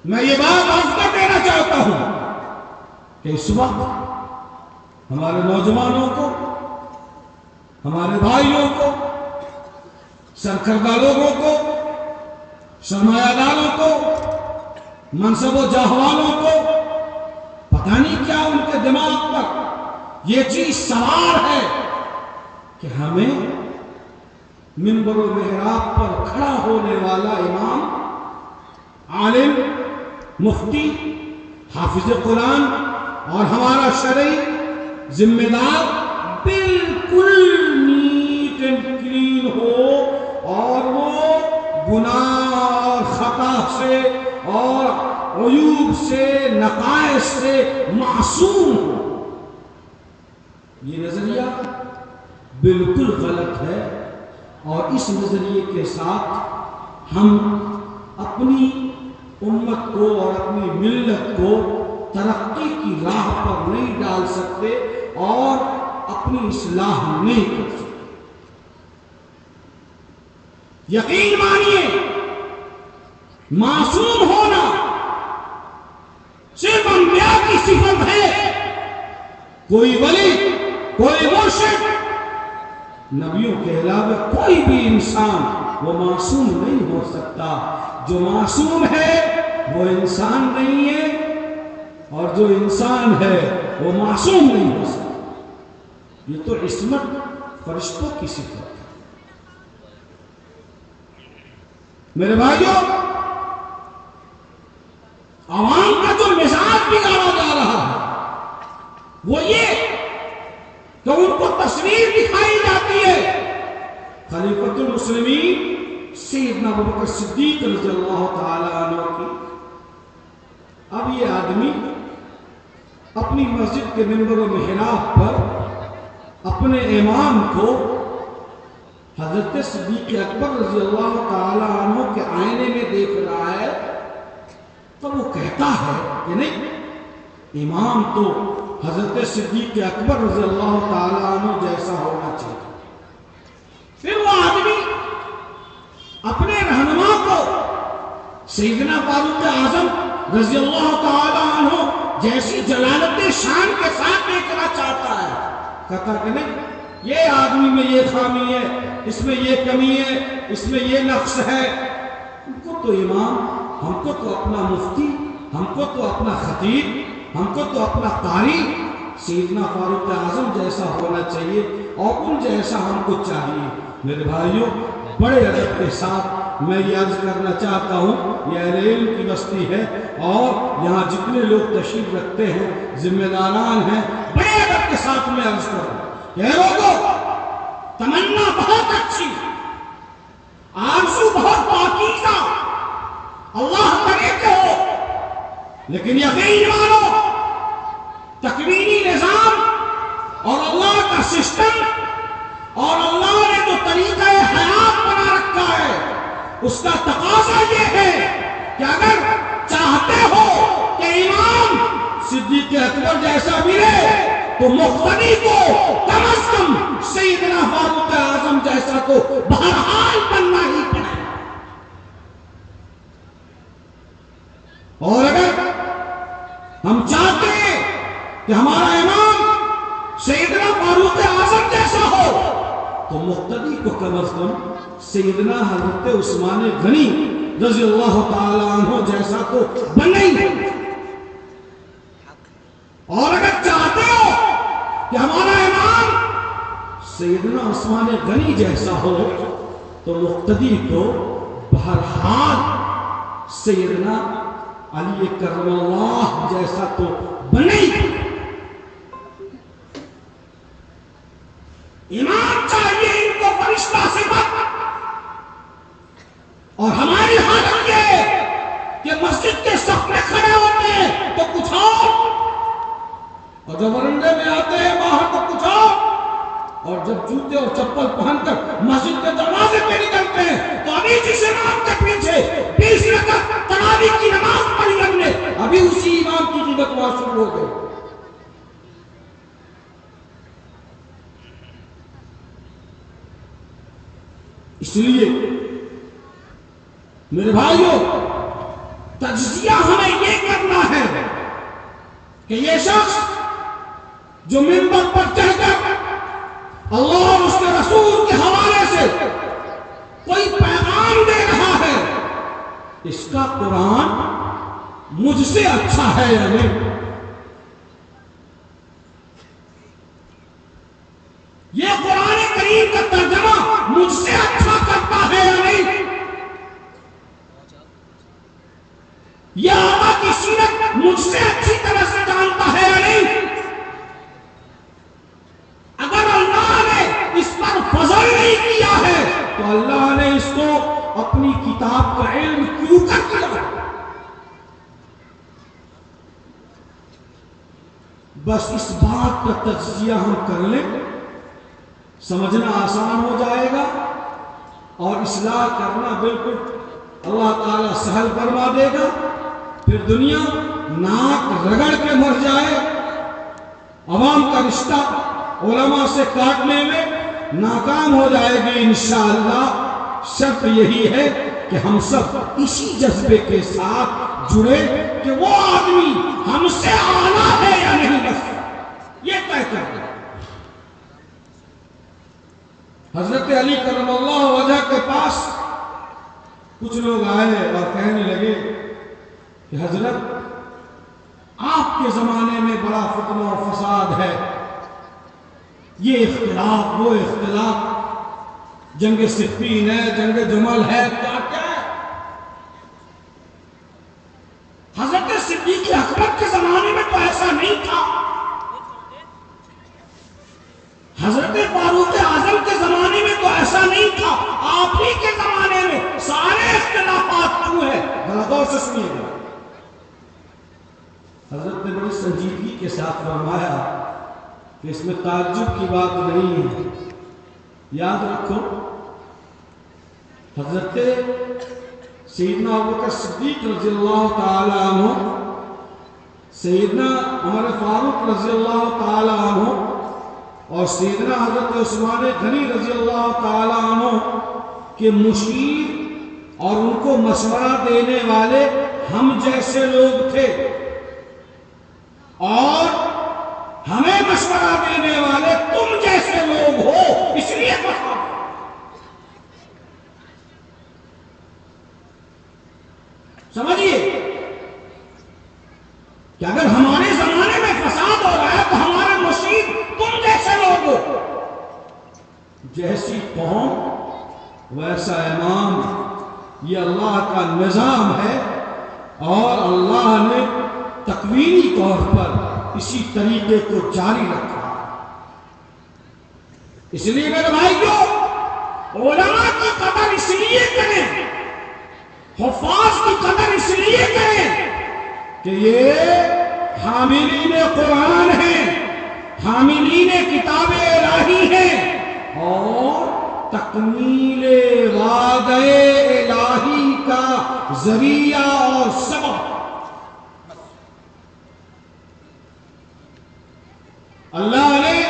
میں یہ بات عرض کر دینا چاہتا ہوں کہ اس وقت ہمارے نوجوانوں کو، ہمارے بھائیوں کو، سرکردہ لوگوں کو، سرمایہ داروں کو، منصب و جاہ والوں کو پتہ نہیں کیا ان کے دماغ پر یہ چیز سوار ہے کہ ہمیں منبر و محراب پر کھڑا ہونے والا امام، عالم، مفتی، حافظ قرآن اور ہمارا شرعی ذمہ دار بالکل نیٹ اینڈ کلین ہو اور وہ گناہ اور خطا سے اور عیوب سے، نقائص سے معصوم ہو۔ یہ نظریہ بالکل غلط ہے، اور اس نظریے کے ساتھ ہم اپنی امت کو اور اپنی ملت کو ترقی کی راہ پر نہیں ڈال سکتے اور اپنی اصلاح نہیں کر سکتے۔ یقین مانیے، معصوم ہونا صرف انبیاء کی صفت ہے۔ کوئی ولی، کوئی مرشد، نبیوں کے علاوہ کوئی بھی انسان وہ معصوم نہیں ہو سکتا۔ جو معصوم ہے وہ انسان نہیں ہے، اور جو انسان ہے وہ معصوم نہیں ہو سکتا۔ یہ تو عصمت فرشتوں کی صفت ہے۔ میرے بھائیوں، عوام کا جو مزاج بگاڑا جا رہا ہے وہ یہ کہ ان کو تصویر دکھائی جاتی ہے خلیفۃ المسلمین سیدنا ابوبکر صدیق رضی اللہ تعالی عنہ کی۔ اب یہ آدمی اپنی مسجد کے منبر و محراب پر اپنے امام کو حضرت صدیق اکبر رضی اللہ تعالی عنہ کے آئینے میں دیکھ رہا ہے، تو وہ کہتا ہے کہ نہیں، امام تو حضرت صدیق اکبر رضی اللہ تعالی عنہ جیسا ہونا چاہیے۔ پھر وہ آدمی اپنے رہنما کو سیدنا فاروق اعظم رضی اللہ تعالی عنہ جیسی جلالت شان کے ساتھ دیکھنا چاہتا ہے۔ کہتا کہ نہیں، یہ آدمی میں یہ خامی ہے، اس میں یہ کمی ہے، اس میں یہ نقص ہے۔ ہم کو تو امام، ہم کو تو اپنا مفتی، ہم کو تو اپنا خطیب، ہم کو تو اپنا قاری سیدنا فاروق اعظم جیسا ہونا چاہیے، اور ان جیسا ہم کو چاہیے۔ میرے بھائیوں، بڑے ادب کے ساتھ میں یہ عرض کرنا چاہتا ہوں، یہ اہل علم کی بستی ہے اور یہاں جتنے لوگ تشریف رکھتے ہیں، ذمہ داران ہیں، بڑے ادب کے ساتھ میں عرض کروں کہ اے لوگوں، تمنا بہت اچھی، آرزو بہت پاکیزہ، اللہ کرے کہ ہو، لیکن یقین مانو تکوینی نظام اور اللہ کا سسٹم اور اللہ نے جو طریقہ حیات بنا رکھا ہے، اس کا تقاضا یہ ہے کہ اگر چاہتے ہو کہ امام صدیق اکبر جیسا ملے تو مقتدی کو کم از کم سیدنا فاروق اعظم جیسا تو بہرحال بننا ہی پڑے۔ اور اگر ہم چاہتے ہیں کہ ہمارا امام سیدنا فاروق اعظم جیسا ہو تو مقتدی کو کم از کم سیدنا حضرت عثمان غنی رضی اللہ تعالی عنہ جیسا تو بننا ہی ہے۔ اور اگر چاہتے ہو کہ ہمارا امام سیدنا عثمان غنی جیسا ہو تو مقتدی کو بہرحال سیدنا علی کرم اللہ جیسا تو بننا ہی ہے۔ امام چاہیے ان کو فرشتہ صفت، اور ہماری حالت یہ ہے کہ مسجد کے صف میں کھڑے ہوتے ہیں تو کچھ اور جب برندے میں آتے ہیں باہر تو کچھ اور جب جوتے اور چپل پہن کر مسجد کے دروازے پہ نکلتے ہیں تو ابھی جس امام کے پیچھے 20 رکعت تراویح کی نماز پڑھی ہم نے، ابھی اسی امام کی غیبت وہاں شروع ہو گئی۔ اس لیے میرے بھائیوں، تجزیہ ہمیں یہ کرنا ہے کہ یہ شخص جو منبر پر چڑھ کر اللہ اور اس کے رسول کے حوالے سے کوئی پیغام دے رہا ہے، اس کا قرآن مجھ سے اچھا ہے یا نہیں؟ یہ قرآن کریم کا ترجمہ مجھ سے اچھا کرتا ہے یا نہیں؟ یہ آقا کی سیرت مجھ سے اچھی طرح سے جانتا ہے یا نہیں؟ اگر اللہ نے اس پر فضل نہیں کیا ہے تو اللہ نے اس کو اپنی کتاب کا علم کیوں کر دیا؟ بس اس بات کا تجزیہ ہم کر لیں، سمجھنا آسان ہو جائے گا اور اصلاح کرنا بالکل اللہ تعالیٰ سہل فرما دے گا۔ پھر دنیا ناک رگڑ کے مر جائے، عوام کا رشتہ علماء سے کاٹنے میں ناکام ہو جائے گی انشاءاللہ۔ شرط یہی ہے کہ ہم سب اسی جذبے کے ساتھ جڑے کہ وہ آدمی ہم سے اعلیٰ ہے یا نہیں، بس یہ طے کر دیں۔ حضرت علی کرم اللہ وجہ کے پاس کچھ لوگ آئے اور کہنے لگے کہ حضرت آپ کے زمانے میں بڑا فتنہ و فساد ہے، یہ اختلاف وہ اختلاف، جنگ صفین ہے، جنگ جمل ہے، کیا کیا ہے۔ حضرت صدیق اکبر کے زمانے میں تو ایسا نہیں تھا، حضرت فاروق اعظم کے زمانے میں تو ایسا نہیں تھا، آپ ہی کے زمانے میں سارے اختلافات کیوں ہیں؟ غور سے سنیے گا۔ حضرت نے بڑی سنجیدگی کے ساتھ فرمایا کہ اس میں تعجب کی بات نہیں ہے۔ یاد رکھو حضرت سیدنا ابوبکر صدیق رضی اللہ تعالی عنہ، سیدنا عمر فاروق رضی اللہ تعالی عنہ اور سیدنا حضرت عثمان غنی رضی اللہ تعالی عنہ کے مشیر اور ان کو مشورہ دینے والے ہم جیسے لوگ تھے، اور ہمیں مشورہ دینے والے تم جیسے لوگ ہو، اس لیے کہا۔ سمجھیے کہ اگر ہمارے زمانے میں فساد ہو رہا ہے تو ہمارے مشیر تم جیسے لوگ ہو۔ جیسی قوم ویسا امام، یہ اللہ کا نظام ہے اور اللہ نے تکوینی طور پر اسی طریقے کو جاری رکھا۔ اس لیے میرے بھائیوں، علماء کی قدر اس لیے کریں، حفاظ کی قدر اس لیے کریں کہ یہ حاملین قرآن ہیں، حاملین کتاب الہی ہیں اور تکمیل وعدہ الہی کا ذریعہ اور سبب۔ اللہ نے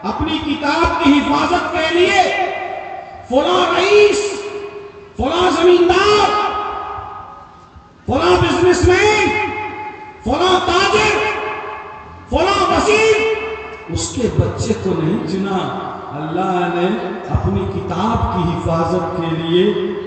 اپنی کتاب کی حفاظت کے لیے فلاں رئیس، فلاں زمیندار، فلاں بزنس مین، فلاں تاجر، فلاں وزیر، اس کے بچے کو نہیں چنا۔ اللہ نے اپنی کتاب کی حفاظت کے لیے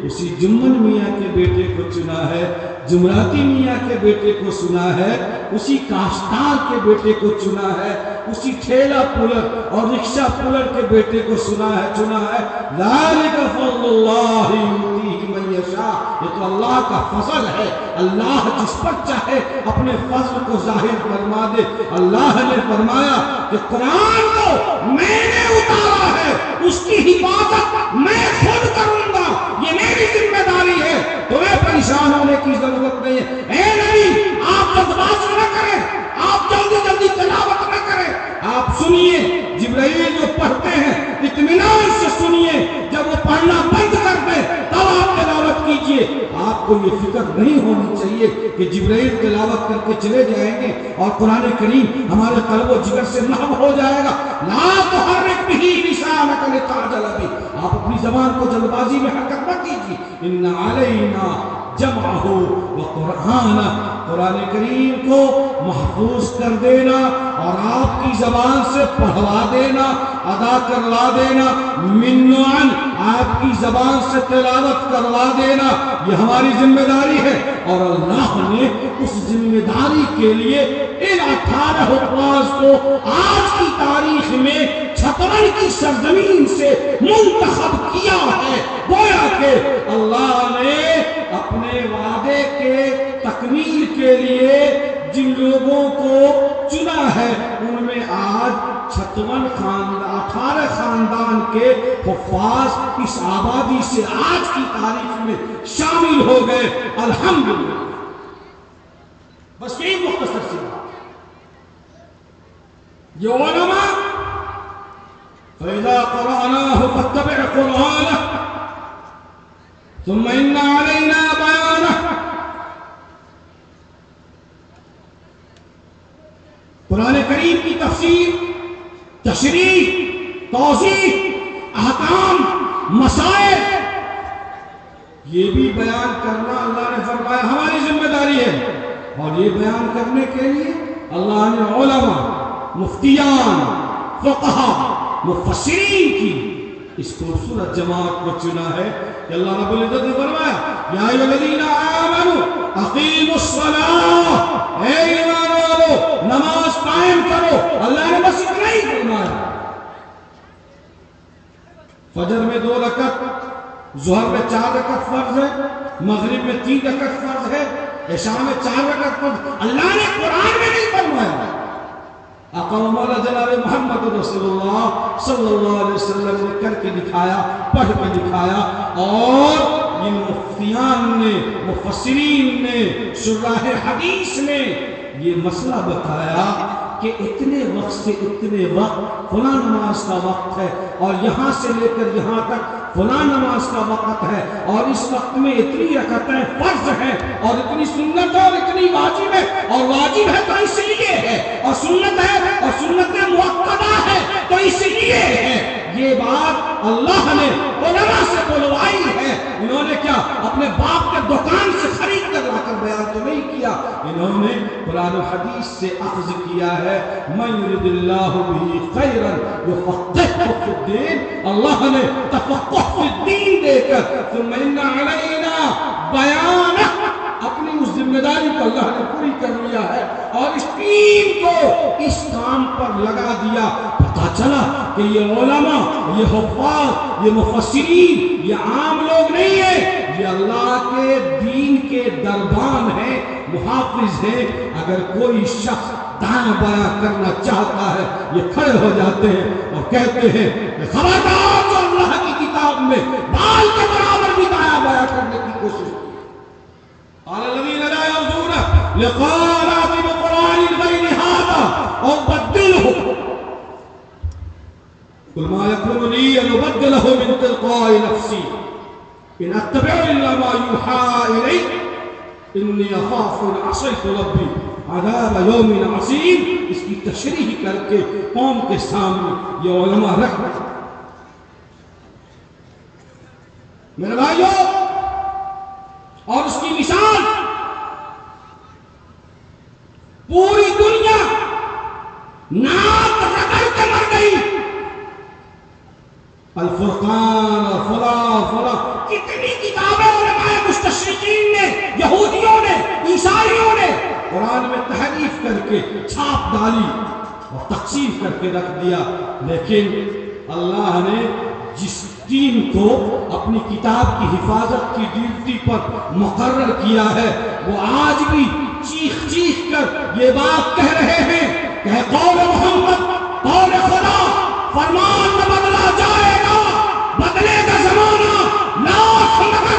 اسی جمن میاں کے بیٹے کو چنا ہے، جمراتی میاں کے بیٹے کو چنا ہے، اسی کاشتکار کے بیٹے کو چنا ہے، اسی ٹھیلا پولر اور رکشہ پولر کے بیٹے کو چنا ہے۔ ذالک فضل اللہ یؤتیہ من یشاء، یہ تو اللہ کا فضل ہے، اللہ جس پر چاہے اپنے فضل کو ظاہر فرما دے۔ اللہ نے فرمایا کہ قرآن کو میں نے اتارا ہے، اس کی حفاظت میں خود کروں گا، یہ میری ذمہ داری ہے، تمہیں پریشان ہونے کی ضرورت نہیں ہے۔ اے نبی، آپ جلدبازی نہ کریں، آپ جلدی جلدی تلاوت نہ کریں، آپ سنیے، جبرائیل جو پڑھتے ہیں اطمینان سے سنیے، جب وہ پڑھنا بند کر دیں تب آپ تلاوت کیجئے۔ آپ کو یہ فکر نہیں ہونی چاہیے کہ جبرائیل تلاوت کر کے چلے جائیں گے اور قرآن کریم ہمارے قلب و جگر سے محو ہو جائے گا۔ لا تحرک بہ لسانک لتعجل بہ، آپ اپنی زبان کو جلد بازی میں حرکت مت کیجیے۔ ان علینا جمعہ و قرآنہ، قرآن کریم کو محفوظ کر دینا اور آپ کی زبان سے پڑھوا دینا، ادا کروا دینا، منعن آپ کی زبان سے تلاوت کروا دینا، یہ ہماری ذمہ داری ہے۔ اور اللہ نے اس ذمہ داری کے لیے ان 18 حفاظ کو آج کی تاریخ میں چھترن کی سرزمین سے منتخب کیا ہے۔ گویا کہ اللہ نے اپنے وعدے کے تکمیل کے لیے جن لوگوں کو چنا ہے ان میں آج 18 خاندان کے حفاظ اس آبادی سے آج کی تاریخ میں شامل ہو گئے، الحمدللہ۔ بس یہی مختصر سی بات یہ علماء فَإِذَا قَرَأْنَاهُ فَاتَّبِعْ قُرْآنَهُ ثُمَّ إِنَّ عَلَيْنَا بَيَانَهُ۔ قرآن کریم کی تفسیر، تشریح، توضیح، احکام، مسائل یہ بھی بیان کرنا اللہ نے فرمایا ہماری ذمہ داری ہے۔ اور یہ بیان کرنے کے لیے اللہ نے علماء، مفتیان، فقہا، مفسرین کی اس خوبصورت جماعت کو چنا ہے کہ اللہ رب العزت نے فرمایا یا ایھا الذین آمنوا اقیموا الصلاۃ، اے ایمان والو نماز قائم کرو۔ اللہ نے بس اتنا ہی فرمایا۔ فجر میں 2 رکعت، ظہر میں 4 رکعت فرض ہے، مغرب میں 3 رکعت فرض ہے، عشاء میں 4 رکعت فرض۔ اللہ نے قرآن میں نہیں فرمایا۔ آقا و مولا جناب محمد رسول اللہ صلی اللہ علیہ وسلم نے کر کے دکھایا، پڑھ کے دکھایا، اور ان مفتیان نے، مفسرین نے، شراح حدیث نے یہ مسئلہ بتایا کہ اتنے وقت سے اتنے وقت فلاں نماز کا وقت ہے، اور یہاں سے لے کر یہاں تک فلاں نماز کا وقت ہے، اور اس وقت میں اتنی رکعتیں فرض ہیں، اور اتنی سنت اور اتنی واجب ہے، اور واجب ہے تو اس لیے ہے، اور سنت ہے اور سنت مؤکدہ ہے تو اس لیے ہے۔ یہ بات اللہ نے علماء سے بلوائی ہے۔ انہوں نے کیا اپنے باپ کے دکان سے خرید کر لا کر بیان تو نہیں کیا، انہوں نے قرآن و حدیث سے اخذ کیا ہے۔ من یرد اللہ بہ خیرا یفقہہ فی الدین، اللہ نے تفقہ فی الدین دے کر ثم ان علینا بیانہ، اپنی اس ذمہ داری کو اللہ نے پوری کر لیا ہے اور اس ٹیم کو اس کام پر لگا دیا۔ پتا چلا کہ یہ علماء، یہ حفاظ، یہ مفسرین یہ عام لوگ نہیں ہیں، یہ اللہ کے دین کے دربان ہیں، محافظ ہیں۔ اگر کوئی شخص دائیں بایاں کرنا چاہتا ہے یہ کھڑے ہو جاتے ہیں اور کہتے ہیں کہ خبردار جو اللہ کی کتاب میں بال کے برابر بھی دائیں بایاں کرنے کی کوشش کی۔ قال الذين لا يرجون لقاءنا بقرآن غير هذا أو بدله قل ما يكون لي أن أبدله من تلقاء نفسي إن أتبع إلا ما يوحى إلي إني أخاف إن عصيت ربي عذاب يوم عظيم۔ اس کی تشریح کر کے قوم کے سامنے یہ علماء رکھ رہے۔ میرے بھائیو، اور اس کی مثال پوری دنیا ناک رگڑ کے مر گئی۔ الفرقان اور فلاں کتنی کتابیں علماء مستشرقین نے، یہودیوں نے، عیسائیوں نے قرآن میں تحریف کر کے چھاپ ڈالی اور تقسیم کر کے رکھ دیا، لیکن اللہ نے جس ٹیم کو اپنی کتاب کی حفاظت کی ڈیوٹی پر مقرر کیا ہے وہ آج بھی چیخ چیخ کر یہ بات کہہ رہے ہیں کہ قول محمد، قول خدا، فرمان نہ بدلا جائے گا، بدلے گا زمانہ لاکھ مگر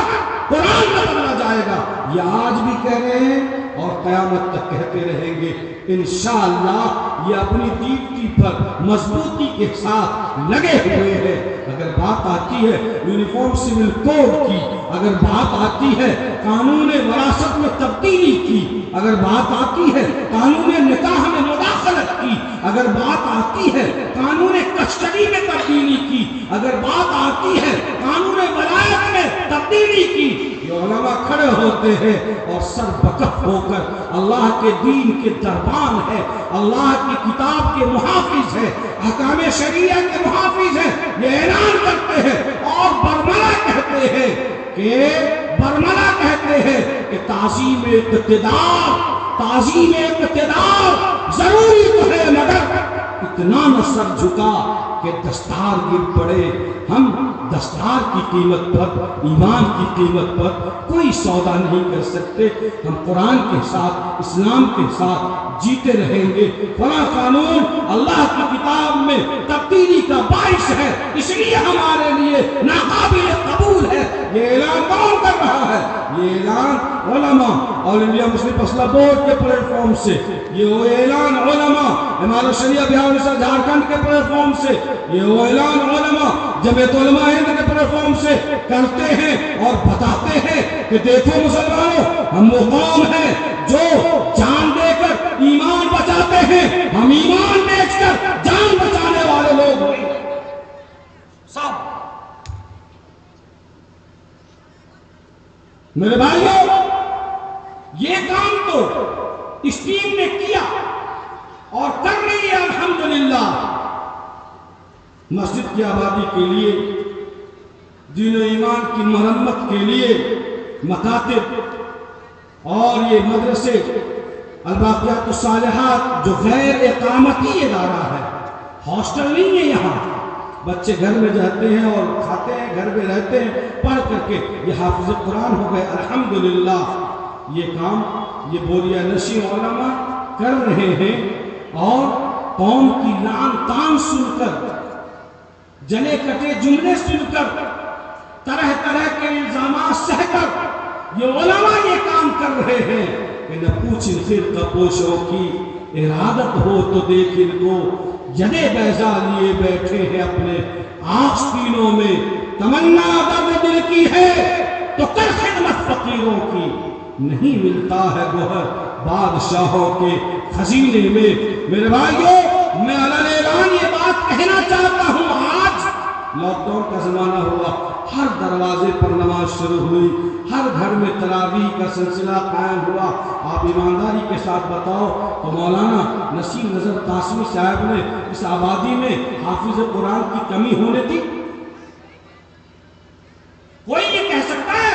قرآن نہ بدلا جائے گا۔ یہ آج بھی کہہ رہے ہیں اور قیامت تک کہتے رہیں گے۔ انشاءاللہ یہ اپنی ڈیوٹی پر مضبوطی کے ساتھ لگے ہوئے ہیں۔ اگر بات آتی ہے یونیفارم سول کوڈ کی، اگر بات آتی ہے قانون وراثت میں تبدیلی کی، اگر بات آتی ہے قانون نکاح میں مداخلت کی، اگر بات آتی ہے قانون کسٹڈی میں تبدیلی کی، اگر بات آتی ہے قانون ولایت میں تبدیلی کی، یہ علماء کھڑے ہوتے ہیں اور سر بکف ہو کر اللہ کے دین کے دربان ہے، اللہ کی کتاب کے محافظ ہے، احکام شریعہ کے محافظ ہے، یہ اعلان کرتے ہیں اور برملا کہتے ہیں کہ تعظیم اقتدار ضروری تو ہے، مگر اتنا نہ سر جھکا کہ دستار گر پڑے۔ ہم دستار کی قیمت پر، ایمان کی قیمت پر کوئی سودا نہیں کر سکتے۔ ہم قرآن کے ساتھ، اسلام کے ساتھ جیتے رہیں گے۔ فلاں قانون اللہ کی کتاب میں تبدیلی کا باعث ہے، اس لیے ہمارے لیے ناقابل قبول ہے۔ یہ اعلان کون کر رہا ہے؟ یہ اعلان علماء، آل انڈیا مسلم مسئلہ بورڈ کے پلیٹ فارم سے، یہ اعلان علماء امارت شریعہ بہار جھارکھنڈ کے پلیٹ فارم سے، یہ اعلان علماء جمعیت علماء ہند کے پلیٹ فارم سے کرتے ہیں اور بتاتے ہیں کہ دیکھو مسلمانوں، ہم وہ قوم ہیں جو جان دے کر ایمان بچاتے ہیں، ہم ایمان بیچ کر جان بچانے والے لوگ ہیں۔ سب میرے بھائیوں، یہ کام تو اس ٹیم نے کیا اور کر رہی ہے الحمدللہ۔ مسجد کی آبادی کے لیے، دین و ایمان کی مرمت کے لیے مکاتب اور یہ مدرسے الباقیات الصالحات جو غیر اقامتی ادارہ ہے، ہاسٹل نہیں ہے یہاں، بچے گھر میں جاتے ہیں اور کھاتے ہیں، گھر میں رہتے ہیں، پڑھ کر کے یہ حافظ قرآن ہو گئے الحمدللہ۔ یہ کام یہ بوریہ نشین علماء کر رہے ہیں اور قوم کی لعن تان سن کر، جلے کٹے جملے سن کر، طرح طرح کے الزامات سہ کر یہ علماء یہ کام کر رہے ہیں کہ نہ پوچھن خرقہ پوشوں کی ارادت ہو تو دیکھ ان کو، جدے بیضا لیے بیٹھے ہیں اپنے آستینوں میں، تمنا درد دل کی ہے تو کر خدمت فقیروں کی، نہیں ملتا ہے گوہر بادشاہوں کے خزینے میں۔ میرے بھائیوں، میں علل اعلان یہ بات کہنا چاہتا ہوں، آج لاک ڈاؤن کا زمانہ ہوا، ہر دروازے پر نماز شروع ہوئی، ہر گھر میں تراویح کا سلسلہ قائم ہوا۔ آپ ایمانداری کے ساتھ بتاؤ تو مولانا نسیم نظر قاسمی صاحب نے اس آبادی میں حافظ قرآن کی کمی ہونے دی؟ کوئی یہ کہہ سکتا ہے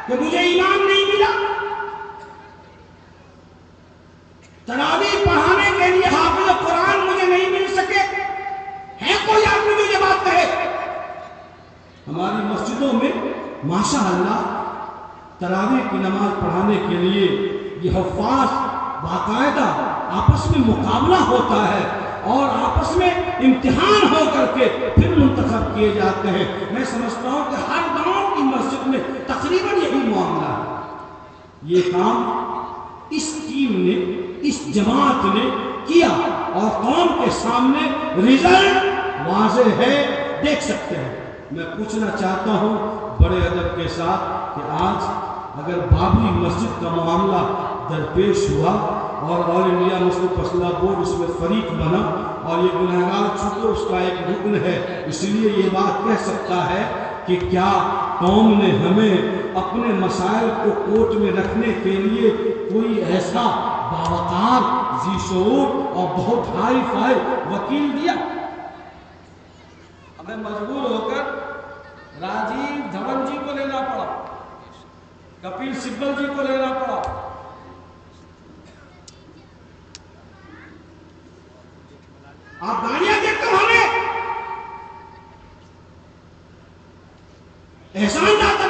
کہ مجھے ایمان نہیں ملا؟ تراویح پڑھانے کے لیے حافظ قرآن مجھے نہیں مل سکے؟ ہے کوئی آدمی جو یہ بات کہے؟ ہماری مسجدوں میں ماشاءاللہ تراویح کی نماز پڑھانے کے لیے یہ حفاظ باقاعدہ آپس میں مقابلہ ہوتا ہے اور آپس میں امتحان ہو کر کے پھر منتخب کیے جاتے ہیں۔ میں سمجھتا ہوں کہ ہر گاؤں کی مسجد میں تقریباً یہی معاملہ ہے۔ یہ کام اس ٹیم نے، اس جماعت نے کیا اور قوم کے سامنے رزلٹ واضح ہے، دیکھ سکتے ہیں۔ میں پوچھنا چاہتا ہوں بڑے ادب کے ساتھ کہ آج اگر بابری مسجد کا معاملہ درپیش ہوا اور آل انڈیا مسلم مسئلہ بورڈ اس میں فریق بنا اور یہ گنہگار چھوٹے اس کا ایک رکن ہے، اس لیے یہ بات کہہ سکتا ہے کہ کیا قوم نے ہمیں اپنے مسائل کو کوٹ میں رکھنے کے لیے کوئی ایسا باوقار، ذی شعور اور بہت ہائی فائی وکیل دیا؟ ہمیں مجبور ہو کر راجیو دھون جی کو لینا پڑا، کپل سبل جی کو لینا پڑا۔ آپ گاڑیاں دیکھتے ہو، ہمیں احسان جتاتے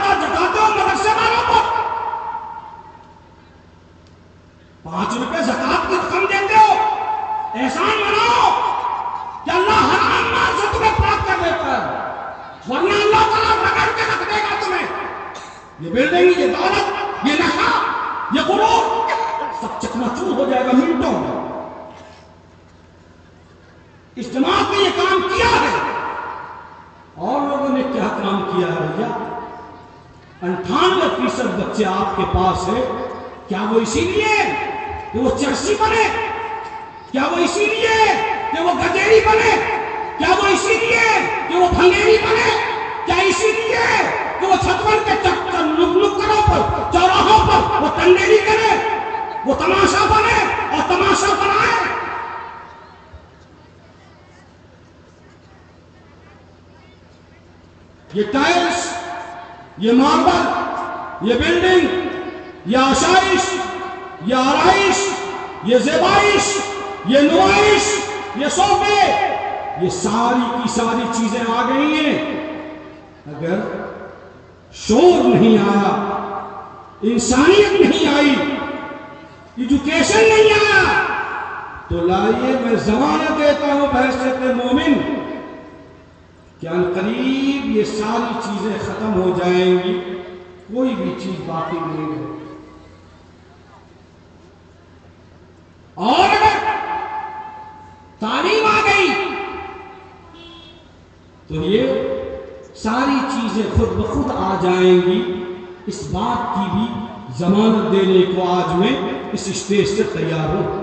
ہو مدرسے والوں کو، 5 روپے زکات کی رقم دیتے ہو، احسان مناؤ کہ اللہ حرام مال سے تمہیں پاک کر دیتا ہے، ورنہ اللہ تعالیٰ رگڑ کے رکھ دے گا تمہیں۔ یہ بلڈنگ، یہ دولت، یہ نشہ، یہ غرور سب چکنا چور ہو جائے گا منٹوں میں۔ اس جماعت نے یہ کام کیا ہے. اور لوگوں نے کیا کام کیا ہے بھیا؟ 98% بچے آپ کے پاس ہے. کیا وہ اسی لیے کہ وہ چرسی بنے؟ کیا وہ اسی لیے کہ وہ گجیری بنے؟ کیا وہ اسی لیے کہ وہ بھنگیری بنے؟ کیا اسی لیے کہ وہ چھتون کے نکڑوں پر چوراہوں پر وہ ٹنڈیری کرے، وہ تماشا بنے اور تماشا بنائے؟ یہ ٹائلز، یہ ماربل، یہ بلڈنگ، یہ آشائش، یہ آرائش، یہ زیبائش، یہ نمائش، یہ صوفے، یہ ساری کی ساری چیزیں آ گئی ہیں. اگر شعور نہیں آیا، انسانیت نہیں آئی، ایجوکیشن نہیں آیا، تو لائیے میں ضمانت دیتا ہوں بحیثیت مومن کہ عنقریب یہ ساری چیزیں ختم ہو جائیں گی، کوئی بھی چیز باقی نہیں ہے. اور اگر تعلیم آ گئی تو یہ ساری چیزیں خود بخود آ جائیں گی. اس بات کی بھی ضمانت دینے کو آج میں اس اسٹیج سے تیار ہوں.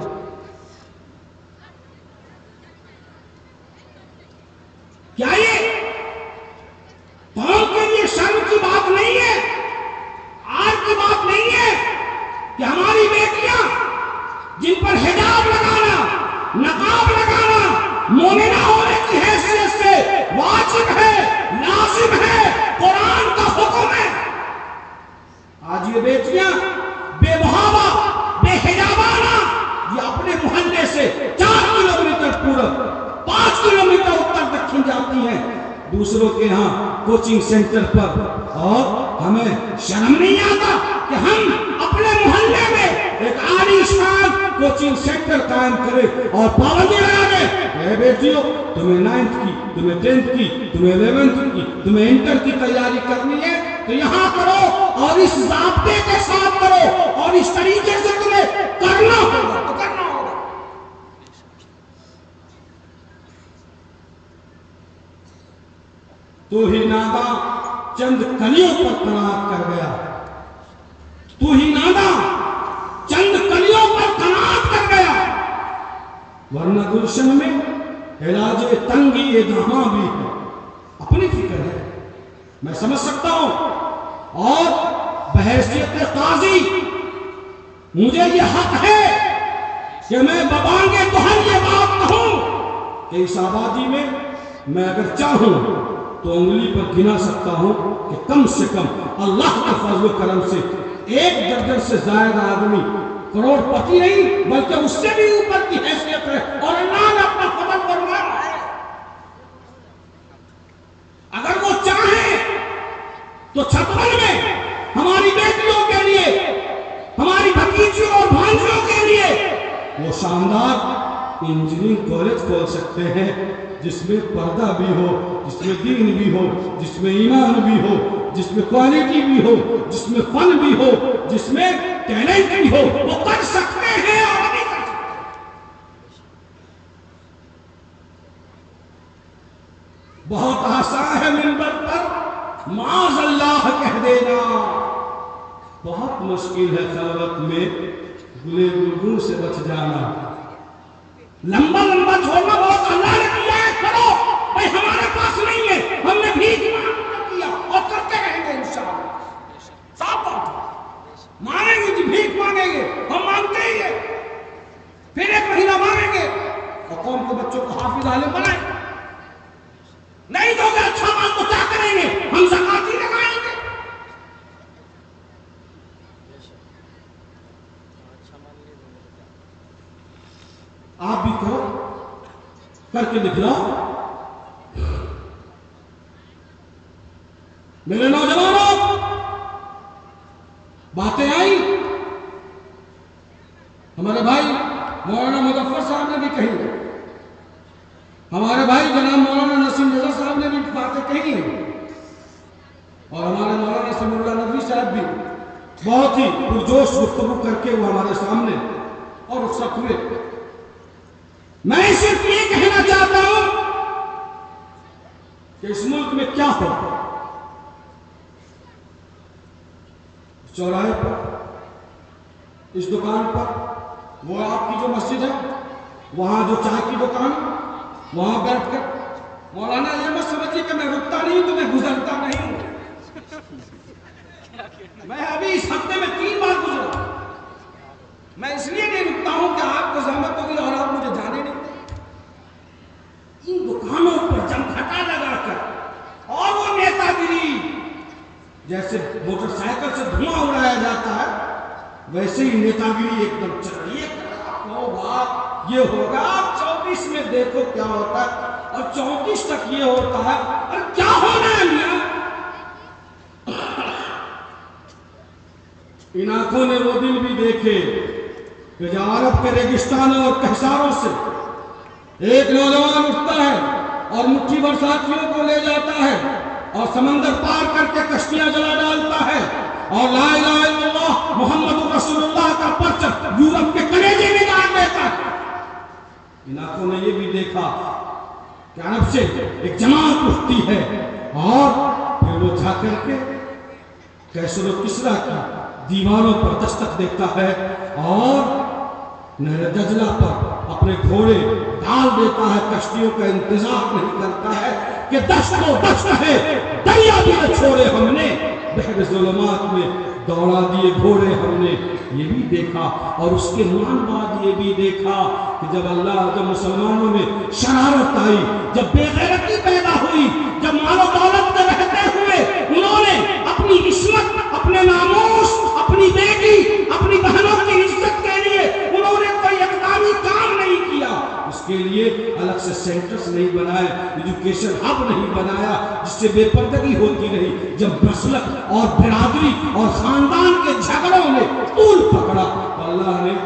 کیا یہ قوم کے لیے شرم کی بات نہیں ہے، آج کی بات نہیں ہے کہ ہماری بیٹیاں جن پر حجاب لگانا، نقاب لگانا مومنہ ہونے کی حیثیت سے واجب ہے، لازم ہے، قرآن کا حکم ہے، آج یہ بیٹیاں بے محابہ، بے حجابانہ یہ اپنے محلے سے 4 کلومیٹر پورب، 5 کلومیٹر اتر دکھن جاتی ہیں دوسروں کے ہاں کوچنگ سینٹر پر. اور ہمیں شرم نہیں آتا کہ ہم اپنے محلے میں ایک عالی شان کوچنگ سینٹر قائم کرے اور پابندی لگا دے، اے بیٹیوں تمہیں 9th کی، تمہیں 10th کی، تمہیں 11th کی، تمہیں انٹر کی تیاری کرنی ہے تو یہاں کرو، اور اس ضابطے کے ساتھ کرو، اور اس طریقے سے تمہیں کرنا ہوگا تو کرنا ہوگا. تو ہی ناداں چند کلیوں پر قناعت کر گیا، تو ہی ناداں چند کلیوں پر قناعت کر گیا، ورنہ گلشن میں علاج تنگی دہاں بھی ہے. اپنی فکر ہے، میں سمجھ سکتا ہوں، اور بحیثیت قاضی مجھے یہ حق ہے کہ میں ببانگے دہن یہ بات کہوں کہ اس آبادی میں میں اگر چاہوں تو انگلی پر گنا سکتا ہوں کہ کم سے کم اللہ کے فضل و کرم سے 1 درجن سے زائد آدمی کروڑ پتی نہیں بلکہ اس سے بھی اوپر کی حیثیت ہے، اور اللہ نے اپنا فضل فرمایا ہے. اگر وہ چاہیں تو چھتون میں ہماری بیٹیوں کے لیے، ہماری بھتیجیوں اور بھانجیوں کے لیے وہ شاندار انجینئرنگ کالج کھول سکتے ہیں، جس میں پردہ بھی ہو، جس میں دین بھی ہو، جس میں ایمان بھی ہو، جس میں کوالٹی بھی ہو، جس میں فن بھی ہو، جس میں ٹیلنٹ بھی ہو. وہ کر سکتے ہیں اور نہیں کر سکتے. بہت آسان ہے منبر پر معاذ اللہ کہہ دینا، بہت مشکل ہے خلوت میں گلے گلگوں سے بچ جانا. لمبا لمبا چھوڑنا بہت اللہ نے کیا ہے، کرو بھائی، ہمارے پاس نہیں ہے، ہم نے بھیک مانگ کیا اور کرتے رہیں گے انشاءاللہ. صاف بات ہے، مانیں گے جی، بھیک مانگیں گے، ہم مانگتے ہی ہیں، پھر 1 مہینہ مانگیں گے اور قوم کے بچوں کو حافظ عالم بنائیں گے. نہیں دو گے اچھا مال تو کیا کریں گے؟ ہم زکات ہی لگائیں گے. آپ بھی کرو، کر کے دکھلاؤ. میرے نوجوانوں، باتیں آئی، ہمارے بھائی مولانا مظفر صاحب نے بھی کہی، ہمارے بھائی جناب مولانا نسیم رضا صاحب نے بھی باتیں کہی ہیں، اور ہمارے مولانا سمیع اللہ ندوی صاحب بھی بہت ہی پرجوش گفتگو کر کے وہ ہمارے سامنے اور رخصت ہوئے. میں صرف یہ کہنا چاہتا ہوں کہ اس ملک میں کیا ہو، چوراہے پر، اس دکان پر، وہ آپ کی جو مسجد ہے، وہاں جو چائے کی دکان، وہاں بیٹھ کر مولانا یہ مت سمجھیے کہ میں رکتا نہیں تو میں گزرتا نہیں ہوں. میں ابھی اس ہفتے میں 3 بار گزرا. میں اس لیے نہیں رکتا ہوں کہ آپ کو زحمت ہوگی اور آپ مجھے جانے نہیں. ان دکانوں پر جمگھٹا لگا کر اور وہ نیتا گری، جیسے موٹر سائیکل سے دھواں اڑایا جاتا ہے ویسے ہی نیتا گری ایک دم چل رہی ہے. یہ ہوگا 24 میں دیکھو کیا ہوتا ہے، اور 34 تک یہ ہوتا ہے. اور کیا ہونا ہے میاں؟ ان آنکھوں نے وہ دن بھی دیکھے کہ جب عرب کے ریگستانوں اور کہساروں سے ایک نوجوان اٹھتا ہے اور مٹھی بھر ساتھیوں کو لے جاتا ہے اور سمندر پار کر کے کشتیاں جلا ڈالتا ہے اور لا الہ الا اللہ محمد رسول اللہ کا پرچم یورپ کے کلیجے میں ڈال دیتا ہے. ان آنکھوں نے یہ بھی دیکھا کہ عرب سے ایک جماعت اٹھتی ہے اور پھر وہ جا کر کے کیسر و کسریٰ کی دیواروں پر دستک دیتا ہے اور نہر دجلہ پر اپنے گھوڑے ڈال دیتا ہے. کشتیوں کا انتظار نہیں کرتا ہے کہ دشت و دشت ہے، دریا بھی نہ چھوڑے ہم نے، بحر ظلمات میں دوڑا دیے گھوڑے ہم نے. یہ بھی دیکھا اور اس کے مان بعد یہ بھی دیکھا کہ جب مسلمانوں میں شرارت آئی، جب بے غیرتی پیدا ہوئی، جب مال و دولت میں رہتے ہوئے انہوں نے اپنی عصمت، اپنے ناموس، اپنی بیٹی، اپنی بہنوں کی عزت کے لیے انہوں نے کوئی اقدامی کام نہیں کیا، اس کے لیے الگ سے سینٹرز نہیں بنائے، ایجوکیشن ہب نہیں بنایا جس سے بے پردگی ہوتی رہی. جب مسلک اور برادری اور خاندان کے جھگڑوں نے طول پکڑا تو اللہ نے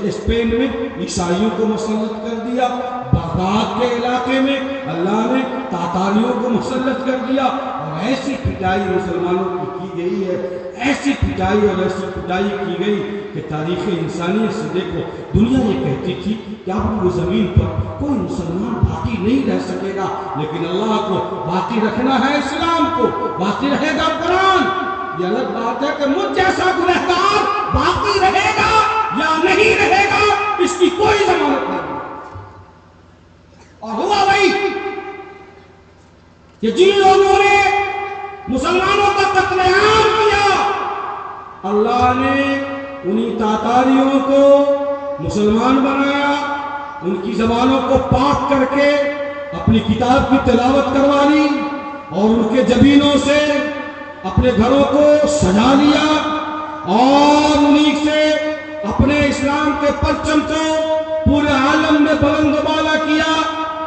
اسپین میں عیسائیوں کو مسلط کر دیا، بغداد کے علاقے میں اللہ نے تاتاریوں کو مسلط کر دیا، اور ایسی پٹائی مسلمانوں کی گئی ہے، ایسی پٹائی اور ایسی پٹائی کی گئی کہ تاریخ انسانیت سے دیکھو. دنیا یہ کہتی تھی کہ اب وہ زمین پر کوئی مسلمان باقی نہیں رہ سکے گا، لیکن اللہ کو باقی رکھنا ہے، اسلام کو باقی رہے گا قرآن. یہ الگ بات ہے کہ مجھ جیسا گنہگار باقی رہے گا یا نہیں رہے گا، اس کی کوئی ضمانت نہیں. اور ہوا وہی کہ جن لوگوں نے مسلمانوں کا قتل عام کیا، اللہ نے انہی تاتاریوں کو مسلمان بنایا، ان کی زبانوں کو پاک کر کے اپنی کتاب کی تلاوت کروا لی اور ان کے جبینوں سے اپنے گھروں کو سجا لیا اور انہی سے اپنے اسلام کے پرچم کو پورے عالم میں بلند و بالا کیا،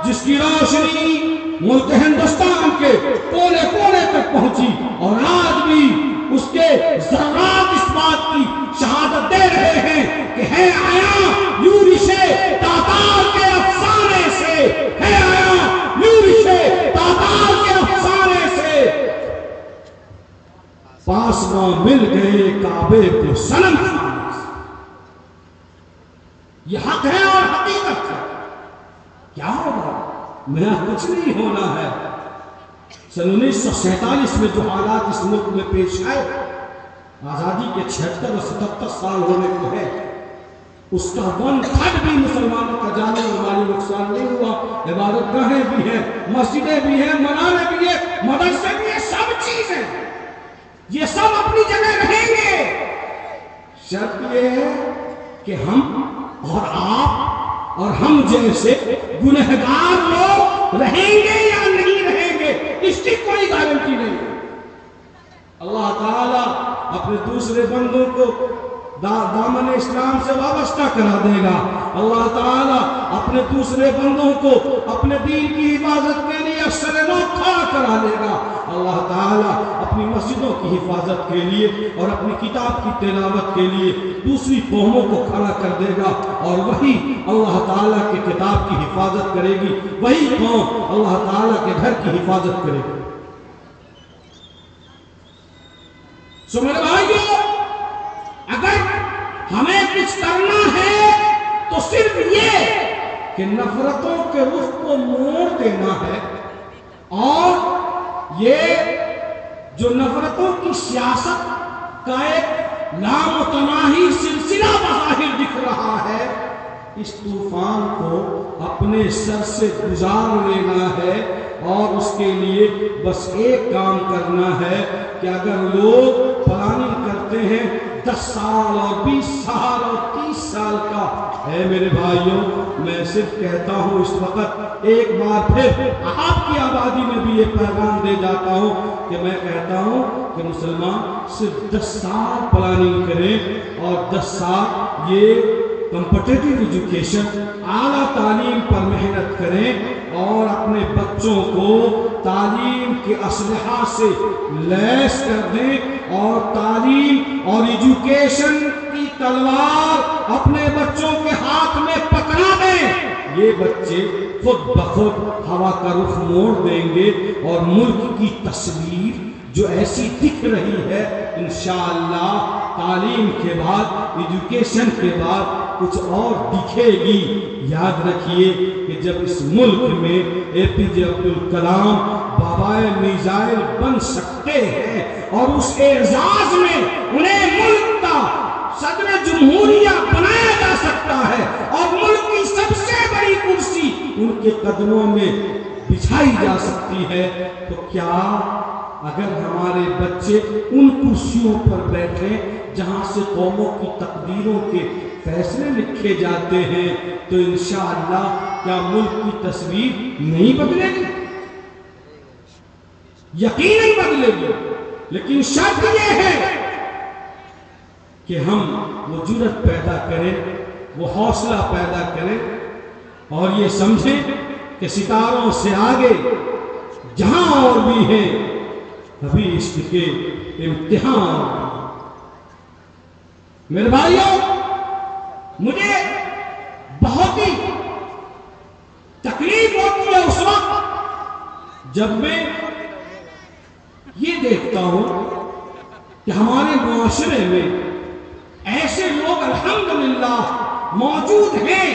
جس کی روشنی ملک ہندوستان کے کونے کونے تک پہنچی. اور آج بھی اس کے ذرات اس بات کی شہادت دے رہے ہیں کہ ہے آیا یورش تاتار کے افسانے سے، ہے آیا یورش تاتار کے افسانے سے. پاسباں مل گئے کعبے کو صنم کھانے سے. یہ حق ہے اور حقیقت ہے. کیا ہوگا؟ میرا کچھ نہیں ہونا ہے. سن 1947 میں جو حالات اس ملک میں پیش آئے، آزادی کے 76 اور 77 سال ہونے کو ہے، اس کا 1/3 بھی مسلمانوں کا جانے اور مالی نقصان نہیں ہوا. عبادت گاہیں بھی ہیں، مسجدیں بھی ہیں، منارے بھی ہیں، مدرسے بھی ہیں، سب چیزیں یہ سب اپنی جگہ رہیں گے. شرط یہ ہے کہ ہم اور آپ اور ہم جیسے گنہگار لوگ رہیں گے یا نہیں رہیں گے، اس کی کوئی گارنٹی نہیں ہے. اللہ تعالیٰ اپنے دوسرے بندوں کو دامن اسلام سے وابستہ کرا دے گا. اللہ تعالیٰ اپنے دوسرے بندوں کو اپنے دین کی حفاظت کے لیے سر نو کھڑا کرا دے گا. اللہ تعالیٰ اپنی مسجدوں کی حفاظت کے لیے اور اپنی کتاب کی تلاوت کے لیے دوسری قوموں کو کھڑا کر دے گا، اور وہی اللہ تعالیٰ کی کتاب کی حفاظت کرے گی، وہی قوم اللہ تعالیٰ کے گھر کی حفاظت کرے گی. سو میرے بھائیو، اگر ہمیں کچھ کرنا ہے تو صرف یہ کہ نفرتوں کے رخ کو موڑ دینا ہے، اور یہ جو نفرتوں کی سیاست کا ایک لامتناہی سلسلہ بظاہر دکھ رہا ہے، اس طوفان کو اپنے سر سے گزار لینا ہے، اور اس کے لیے بس ایک کام کرنا ہے کہ اگر لوگ پلاننگ کرتے ہیں 10 سال اور 20 سال اور 30 سال کا، اے میرے بھائیوں، میں صرف کہتا ہوں اس وقت ایک بار پھر آپ کی آبادی میں بھی یہ پیغام دے جاتا ہوں کہ میں کہتا ہوں کہ مسلمان صرف 10 سال پلاننگ کریں، اور 10 سال یہ کمپٹیٹیو ایجوکیشن، اعلیٰ تعلیم پر محنت کریں، اور اپنے بچوں کو تعلیم کے اسلحہ سے لیس کر دیں، اور تعلیم اور ایجوکیشن کی تلوار اپنے بچوں کے ہاتھ میں پکڑا دیں۔ یہ بچے خود بخود ہوا کا رخ موڑ دیں گے، اور ملک کی تصویر جو ایسی دکھ رہی ہے انشاءاللہ تعلیم کے بعد، ایجوکیشن کے بعد کچھ اور دکھے گی۔ یاد رکھیے کہ جب اس ملک میں اے پی جے عبدالکلام بابائے میزائل بن سکتے ہیں، اور اس اعزاز میں انہیں ملک کا صدر جمہوریہ بنایا جا سکتا ہے، اور ملک کی سب سے بڑی کرسی ان کے قدموں میں بچھائی جا سکتی ہے، تو کیا اگر ہمارے بچے ان کرسیوں پر بیٹھیں جہاں سے قوموں کی تقدیروں کے فیصلے لکھے جاتے ہیں، تو انشاءاللہ کیا ملک کی تصویر نہیں بدلے گی؟ یقیناً بدلے گی، لیکن شرط یہ ہے کہ ہم وہ جرأت پیدا کریں، وہ حوصلہ پیدا کریں، اور یہ سمجھیں کہ ستاروں سے آگے جہاں اور بھی ہیں ابھی عشق کے امتحان۔ میرے بھائیوں، مجھے بہت ہی تکلیف ہوتی ہے اس وقت جب میں یہ دیکھتا ہوں کہ ہمارے معاشرے میں ایسے لوگ الحمدللہ موجود ہیں،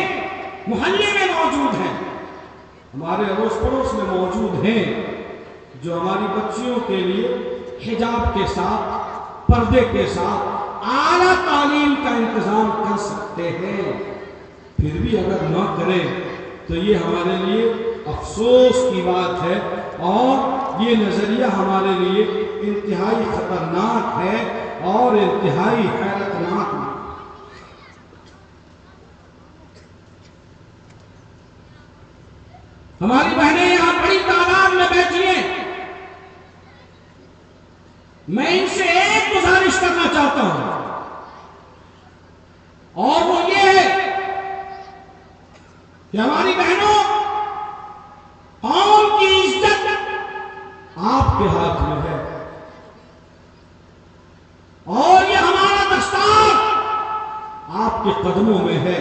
محلے میں موجود ہیں، ہمارے اڑوس پڑوس میں موجود ہیں، جو ہماری بچیوں کے لیے حجاب کے ساتھ، پردے کے ساتھ اعلیٰ تعلیم کا انتظام کر سکتے ہیں، پھر بھی اگر نہ کریں تو یہ ہمارے لیے افسوس کی بات ہے، اور یہ نظریہ ہمارے لیے انتہائی خطرناک ہے اور انتہائی حیرتناک ہے۔ ہماری بہنیں یہاں بڑی تعداد میں بیٹھی ہیں، میں ان سے ایک گزارش کرنا چاہتا ہوں، اور وہ یہ ہے کہ ہماری بہنوں، قوم کی عزت آپ کے ہاتھ میں ہے، اور یہ ہمارا دستار آپ کے قدموں میں ہے۔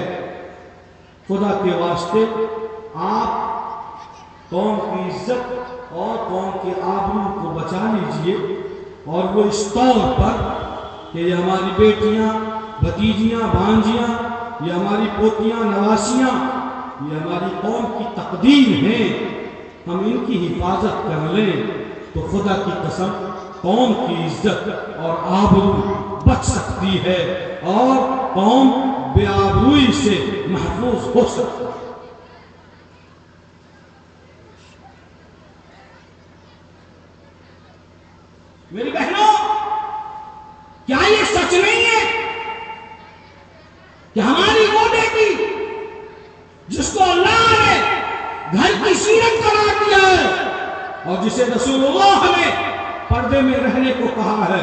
خدا کے واسطے آپ قوم کی عزت اور قوم کے آبرو کو بچا لیجئے، اور وہ اس طور پر کہ یہ ہماری بیٹیاں، بھتیجیاں، بھانجیاں، یہ ہماری پوتیاں، نواسیاں، یہ ہماری قوم کی تقدیر ہیں، ہم ان کی حفاظت کر لیں تو خدا کی قسم قوم کی عزت اور آبرو بچ سکتی ہے، اور قوم بے آبروئی سے محفوظ ہو سکتی ہے۔ میری بہنوں، کیا یہ سچ نہیں ہے کہ ہماری وہ بیٹی جس کو اللہ نے گھر کی سیرت قرار دیا ہے اور جسے رسول اللہ نے پردے میں رہنے کو کہا ہے،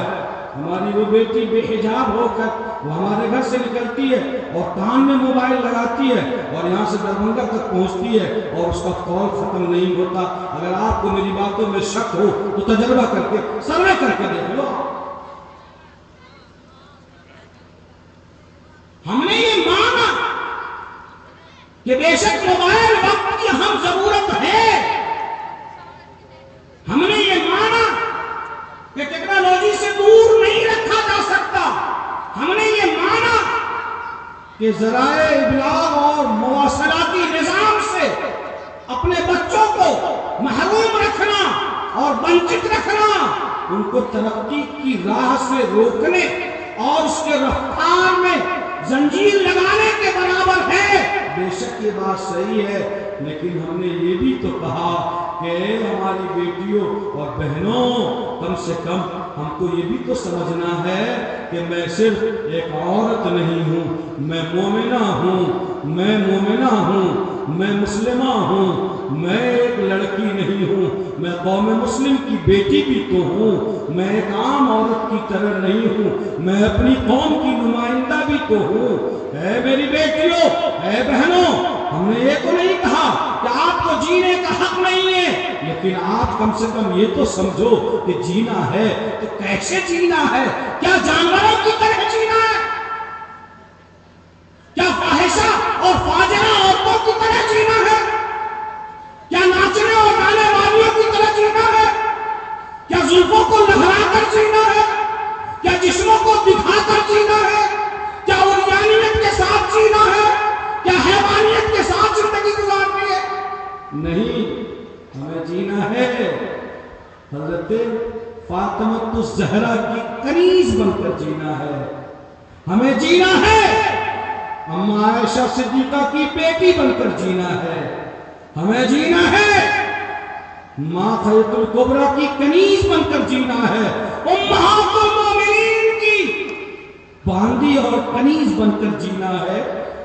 ہماری وہ بیٹی بے حجاب ہو کر وہ ہمارے گھر سے نکلتی ہے اور کان میں موبائل لگاتی ہے اور یہاں سے دربھنگہ تک پہنچتی ہے اور اس کا کال ختم نہیں ہوتا۔ اگر آپ کو میری باتوں میں شک ہو تو تجربہ کر کے، سروے کر کے دیکھ لو۔ ہم نے یہ مانا کہ بے شک موبائل وقت کی ہم ضرورت ہے، ہم نے یہ مانا کہ ٹیکنالوجی سے دور نہیں رکھا جا سکتا، ہم نے یہ مانا کہ ذرائع ابلاغ اور مواصلاتی نظام سے اپنے بچوں کو محروم رکھنا اور ونچت رکھنا ان کو ترقی کی راہ سے روکنے اور اس کے رفتار میں زنجیر لگانے کے برابر ہے۔ بے شک یہ بات صحیح ہے، لیکن ہم نے یہ بھی تو کہا کہ ہماری بیٹیوں اور بہنوں، کم سے کم ہم کو یہ بھی تو سمجھنا ہے کہ میں صرف ایک عورت نہیں ہوں، میں مومنہ ہوں، میں مسلمہ ہوں، میں ایک لڑکی نہیں ہوں، میں قوم مسلم کی بیٹی بھی تو ہوں، میں ایک عام عورت کی طرح نہیں ہوں، میں اپنی قوم کی نمائندہ بھی تو ہوں۔ اے میری بیٹیوں، اے بہنوں، ہم نے یہ تو نہیں کہا کہ آپ کو جینے کا حق نہیں ہے، لیکن آپ کم سے کم یہ تو سمجھو کہ جینا ہے تو کیسے جینا ہے؟ کیا جانوروں کی طرح جینا ہے؟ کیا فاحشہ اور فاجرہ عورتوں کی طرح جینا ہے؟ کیا ناچنے اور گانے والیوں کی طرح جینا ہے؟ کیا زلفوں کو لہرا کر جینا ہے؟ کیا جسموں کو دکھا کر جینا ہے؟ کیا عریانیت کے ساتھ جینا ہے؟ کیا حیوانیت کے ساتھ زندگی گزارنی ہے؟ نہیں، ہمیں جینا ہے حضرت فاطمہ الزہرا کی کنیز بن کر جینا ہے، ہمیں جینا ہے اماں عائشہ صدیقہ کی بیٹی بن کر جینا ہے، ہمیں جینا ہے ماں خدیجہ الکبریٰ کی کنیز بن کر جینا ہے، امہات المومنین کی باندی اور کنیز بن کر جینا ہے۔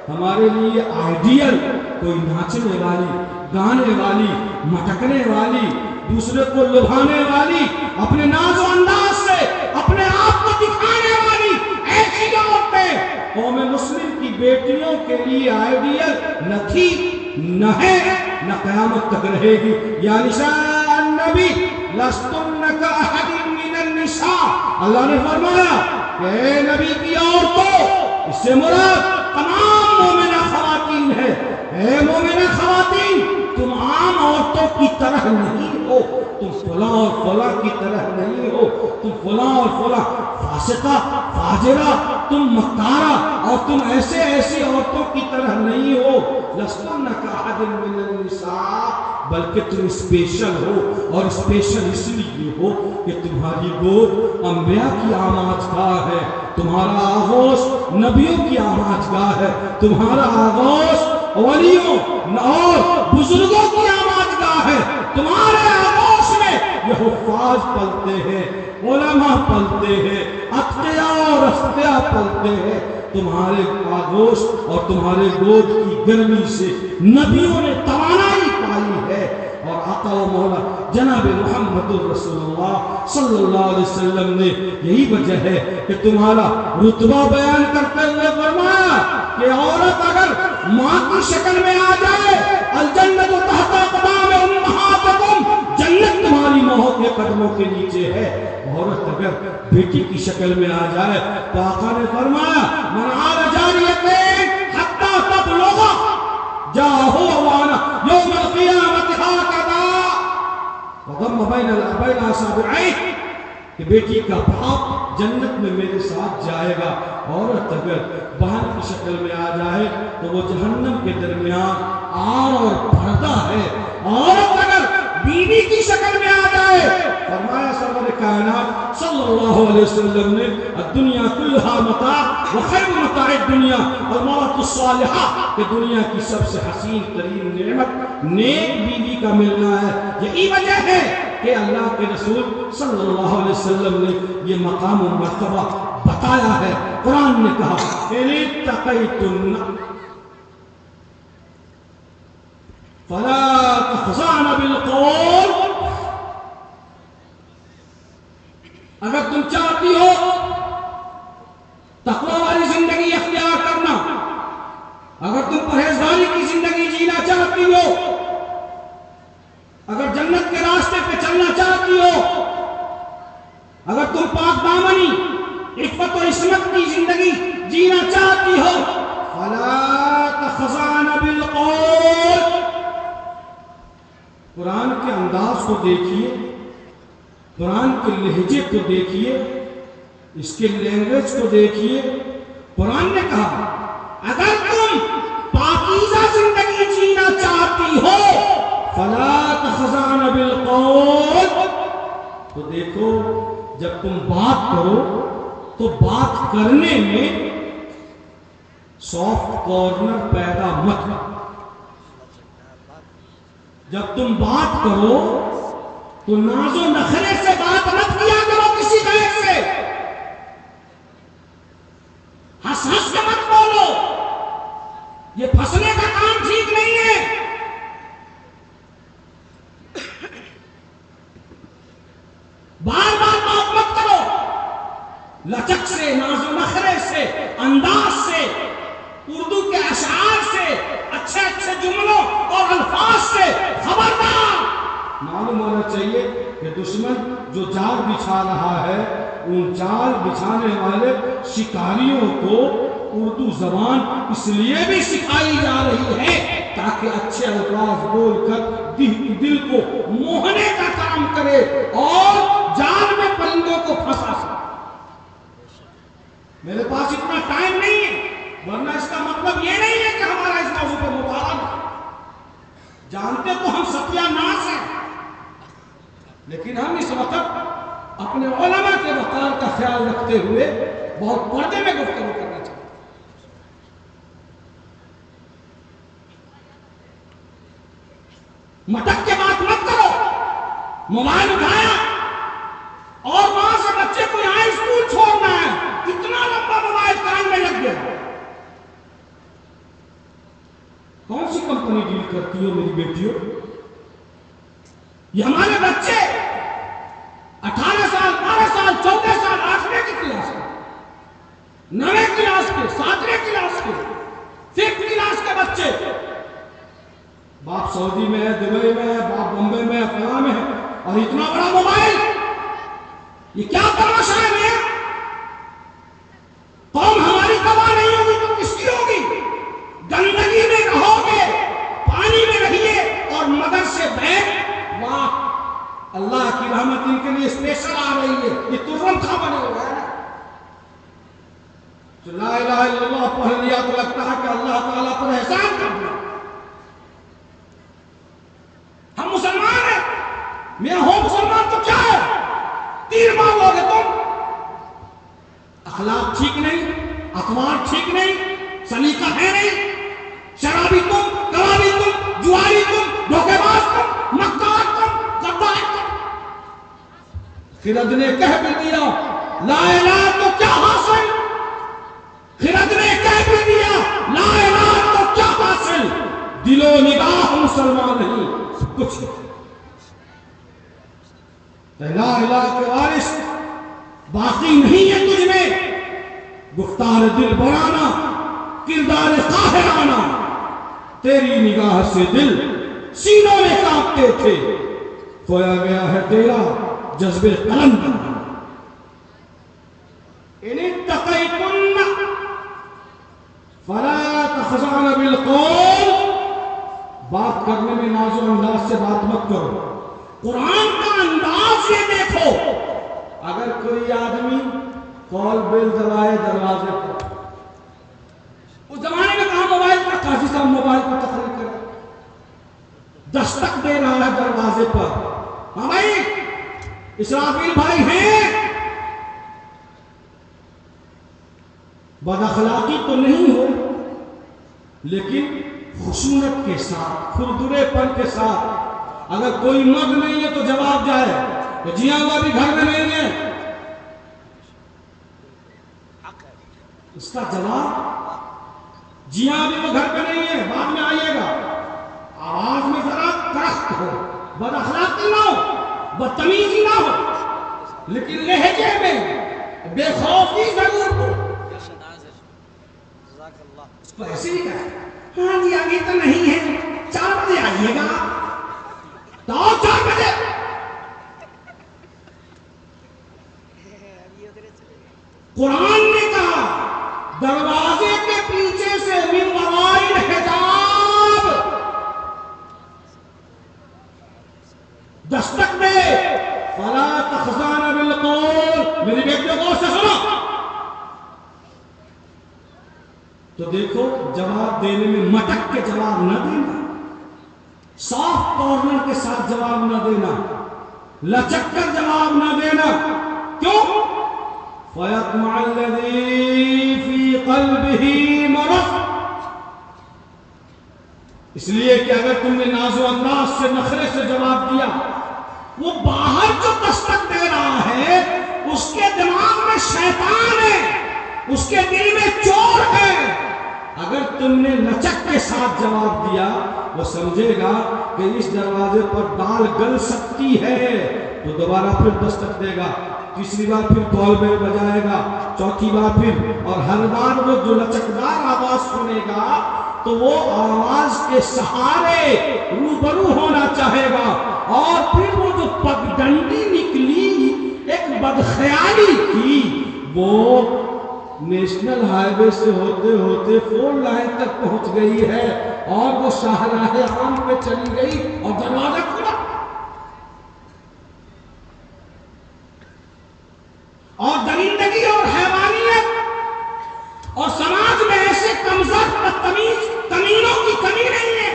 ہمارے لیے آئیڈیل کوئی ناچنے والی، گانے والی، مٹکنے والی، دوسرے کو لبھانے والی، اپنے ناز و انداز سے اپنے آپ کو دکھانے والی ایسی عورتیں قوم مسلم کی بیٹیوں کے لیے آئیڈیل نہ تھی، نہ ہے، نہ قیامت تک رہے گی۔ یا نساء النبی لستن کاحد من النساء، اللہ نے فرمایا کہ اے نبی کی عورتوں، اس سے مراد تمام مومنہ خواتین ہے۔ اے مومنہ خواتین، تم عام عورتوں کی طرح نہیں ہو، تم فلاں اور فلاں کی طرح نہیں ہو، تم فلاں اور فلاں فاسقہ، فاجرہ، تم مکارہ اور تم ایسی عورتوں کی طرح نہیں ہو۔ لستن کاحد من النساء، بلکہ تم اسپیشل ہو، اور اسپیشل اس لیے ہو کہ تمہاری گود انبیاء کی آماج گاہ ہے، تمہارا آغوش نبیوں کی آماج گاہ ہے، تمہارا آغوش ولیوں اور بزرگوں کی آماج گاہ ہے، تمہارے آغوش میں یہ حفاظ پلتے ہیں، علماء پلتے ہیں، اتقیاء اور اسقیاء پلتے ہیں۔ تمہارے آغوش اور تمہارے گود کی گرمی سے نبیوں نے توانائی پائی ہے، اور آقا و مولا جناب محمد رسول اللہ صلی اللہ علیہ وسلم نے یہی وجہ ہے کہ تمہارا رتبہ بیان کرتے ہوئے فرمایا کہ عورت اگر ماں کی شکل میں آ جائے، الجنت تحت اقدام امہاتکم، جنت تمہاری ماں کے قدموں کے نیچے ہے۔ عورت اگر بیٹی کی شکل میں آ جائے تو آقا نے فرمایا من عال جاریتین حتی تبلغ جاءہ وانا یوم القیامت ہاکذا وضم بین اصابعیہ، کہ بیٹی کا باپ جنت میں میرے ساتھ جائے گا۔ عورت اگر بہن کی شکل میں آ جائے تو وہ جہنم کے درمیان آر اور پردہ ہے۔ عورت اگر بیوی کی شکل میں آ جائے، فرمایا سرور کائنات صلی اللہ علیہ وسلم نے الدنیا کلھا متاع وخیر متاع الدنیا المرأة الصالحہ، کہ دنیا کی سب سے حسین ترین نعمت نیک بیوی کا ملنا ہے۔ یہی وجہ ہے کہ اللہ کے رسول صلی اللہ علیہ وسلم نے یہ مقام و مرتبہ بتایا ہے۔ قرآن نے کہا ان اتقیتن فلا تخضعن بالقول، اگر تم چاہتی ہو تقوی والی زندگی اختیار کرنا، اگر تم پرہیزگاری کی زندگی جینا چاہتی ہو، اگر جنت کے راستے پہ چلنا چاہتی ہو، اگر تم پاک دامنی عفت و عصمت کی زندگی جینا چاہتی ہو، فلا تخضعن بالقول، قرآن کے انداز کو دیکھیے، قرآن کے لہجے کو دیکھیے، اس کے لینگویج کو دیکھیے۔ قرآن نے کہا اگر تم پاکیزہ زندگی جینا چاہتی ہو فلا تخضعن بالقول، تو دیکھو جب تم بات کرو تو بات کرنے میں سافٹ کارنر پیدا مت کرو۔ جب تم بات کرو تو ناز و نخرے سے بات مت کیا کرو کسی غیر سے، ہنس ہنس کے مت بولو، یہ پھنسنے کا کام ٹھیک نہیں ہے۔ بار بار بات مت کرو، لچک سے، ناز و نخرے سے، انداز سے، اردو کے اشعار سے، اچھے اچھے جملوں اور الفاظ سے۔ خبردار، معلوم ہونا چاہیے کہ دشمن جو جال بچھا رہا ہے ان جال بچھانے والے شکاریوں کو اردو زبان اس لیے بھی سکھائی جا رہی ہے تاکہ اچھے الفاظ بول کر دل کو موہنے کا کام کرے اور جال میں پرندوں کو پھنسا سکے۔ میرے پاس اتنا ٹائم نہیں ہے، ورنہ اس کا مطلب یہ نہیں ہے کہ ہمارا اس موضوع پر مطالعہ نہیں۔ جانتے تو ہم ستیہ ناش ہیں، لیکن ہم اس وقت اپنے علماء کے وقار کا خیال رکھتے ہوئے بہت پردے میں گفتگو کرنا چاہتے ہیں۔ مٹک کے بات مت کرو، موبائل اٹھایا اور وہاں سے بچے کو یہاں اسکول چھوڑنا ہے، اتنا لمبا موبائل کان میں لگ گیا۔ کون سی کمپنی ڈیل کرتی ہو میری بیٹیوں؟ یہ ہمارے بچے 18 سال، 12 سال، 14 سال، 8ویں کی کلاس کے، 9ویں کلاس کے، 7ویں کلاس کے، 5th کلاس کے بچے، باپ سعودی میں ہے، دبئی میں ہے، باپ بمبئی میں ہے، فلاں میں ہے، اور اتنا بڑا موبائل، یہ کیا تماشا ہے میاں؟ قوم ہماری تباہ نہیں ہوگی تو کس کی ہوگی؟ گندگی میں رہو گے، پانی میں رہیے اور مگر سے بیٹھ، واہ اللہ کی رحمت ان کے لیے اسپیشل آ رہی ہے، یہ ترم کھا بنے ہوئے ہیں۔ جو لا الہ الا اللہ پڑھ لیا تو لگتا ہے کہ اللہ تعالیٰ پر احسان کر دیا۔ ہم مسلمان ہیں، میاں ہو مسلمان تو کیا ہے؟ تیر مانگو گے تم، اخلاق ٹھیک نہیں، اخبار ٹھیک نہیں، سلیقہ ہے نہیں، شرابی تم، کبابی تم، جواری تم، دھوکے باز تم، مکار تم، غدار تم۔ خرد نے کہہ بھی دیا لا الہ تو کیا حاصل؟ خرد نے کہہ بھی دیا لا الہ تو کیا حاصل؟ دل و نگاہ مسلمان نہیں کچھ نہیں۔ لا الہ کے وارث باقی نہیں ہے تجھ میں، گفتار دل بڑانا، کردار قاہرانہ، تیری نگاہ سے دل سینوں میں کانپتے تھے، کھویا گیا ہے تیرا جذبے قلم بنا۔ ان اتقیتن فلا تخضعن بالقول، بات کرنے میں ناز و انداز سے بات مت کرو۔ قرآن کا انداز یہ دیکھو، اگر کوئی آدمی کال بیل دبائے دروازے پر، اس زمانے میں کہاں موبائل پر، قاضی صاحب موبائل پر تقریر کرے، دستک دے رہا ہے دروازے پر، ہاں بھائی اسرافیل بھائی ہیں، بد اخلاقی تو نہیں ہو لیکن خشونت کے ساتھ، کھردرے پن کے ساتھ، اگر کوئی مرد نہیں ہے تو جواب جائے تو جی ہاں وہ بھی گھر میں نہیں ہے، اس کا جواب جی ہاں ابھی وہ گھر پہ نہیں ہے، بعد میں آئیے گا، آواز میں ذرا ترخت ہو، بد اخلاقی نہ ہو، بدتمیزی نہ ہو، لیکن لہجے میں بے خوفی ضرور ہو۔ اس کو ایسے ہی کہا ہاں جی ابھی تو نہیں ہے، 4 بجے آئیے گا، تو 4 بجے۔ قرآن نے کہا دروازے کے پیچھے سے من وراء الحجاب دستک دے، فلا تخضعن بالقول۔ میری بیٹیوں کو سے سنو، تو دیکھو جواب دینے میں مٹک کے جواب نہ دینا، سافٹ کارنر کے ساتھ جواب نہ دینا، لچک کر جواب نہ دینا. کیوں؟ فَيَطْمَعَ الَّذِي فِي قَلْبِهِ مَرَضٌ. اس لیے کہ اگر تم نے ناز و انداز سے نخرے سے جواب دیا، وہ باہر جو دستک دے رہا ہے اس کے دماغ میں شیطان ہے، اس کے دل میں چور ہے. اگر تم نے لچک کے ساتھ جواب دیا، وہ سمجھے گا کہ اس دروازے پر دال گل سکتی ہے، تو دوبارہ پھر دستک دے گا، تیسری بار پھر کال بیل بجائے گا، چوتھی بار پھر، اور ہر بار وہ جو لچکدار آواز سنے گا تو وہ آواز کے سہارے روبرو ہونا چاہے گا. اور پھر وہ جو پگڈنڈی نکلی ایک بدخیالی کی، وہ نیشنل ہائی وے سے ہوتے ہوتے 4 لائن تک پہنچ گئی ہے اور وہ شاہراہ عام پہ چلی گئی اور دروازہ کھلا. اور درندگی اور حیوانیت اور سماج میں ایسے کمزور بدتمیز کمینوں کی کمی نہیں ہے